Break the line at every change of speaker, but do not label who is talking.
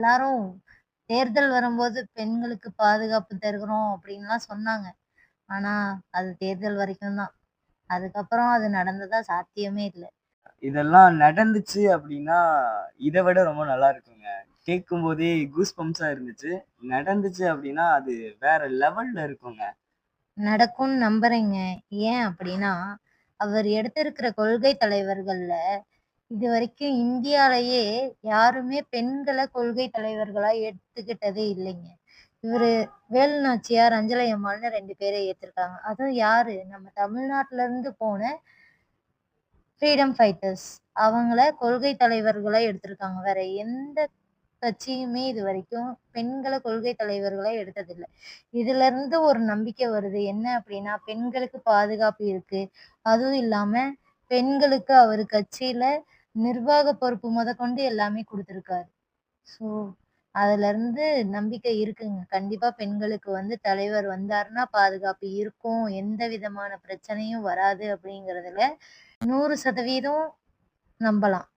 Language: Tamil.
எல்லாரும் தேர்தல் வரும்போது பெண்களுக்கு பாதுகாப்பு தருகிறோம் அப்படின்லாம் சொன்னாங்க. ஆனா, அது தேர்தல் வரைக்கும் தான். அதுக்கப்புறம் அது நடந்ததா சாத்தியமே இல்ல.
இதெல்லாம் நடந்துச்சு அப்டின்னா, இத விட ரொம்ப நல்லா இருக்குங்க. கேட்கும்போதே கூஸ் பம்ப்ஸா இருந்துச்சு. நடந்துச்சு அப்டின்னா, அது வேற லெவல்ல இருக்குங்க.
நடக்கும்னு நம்புறேங்க. ஏன் அப்படின்னா, அவர் எடுத்திருக்கிற கொள்கை தலைவர்கள்ல இதுவரைக்கும் இந்தியாலயே யாருமே பெண்கள கொள்கை தலைவர்களா எடுத்துக்கிட்டதே இல்லைங்க. இவரு வேலு நாச்சியார், அஞ்சலை அம்மாள்னு 2 பேர ஏத்துருக்காங்க. அதுவும் யாரு? நம்ம தமிழ்நாட்டுல இருந்து போன ஃப்ரீடம் ஃபைட்டர்ஸ். அவங்கள கொள்கை தலைவர்களா எடுத்திருக்காங்க. வேற எந்த கட்சியுமே இதுவரைக்கும் பெண்கள கொள்கை தலைவர்களா எடுத்ததில்ல. இதிலருந்து ஒரு நம்பிக்கை வருது. என்ன அப்படின்னா, பெண்களுக்கு பாதுகாப்பு இருக்கு. அதுவும் இல்லாம பெண்களுக்கு அவரு கட்சியில நிர்வாக பொறுப்பு முதற்கொண்டு எல்லாமே குடுத்திருக்காரு. ஸோ, அதுலருந்து நம்பிக்கை இருக்குங்க. கண்டிப்பா பெண்களுக்கு வந்து தலைவர் வந்தாருன்னா பாதுகாப்பு இருக்கும். எந்த விதமான பிரச்சனையும் வராது அப்படிங்கிறதுல 100% நம்பலாம்.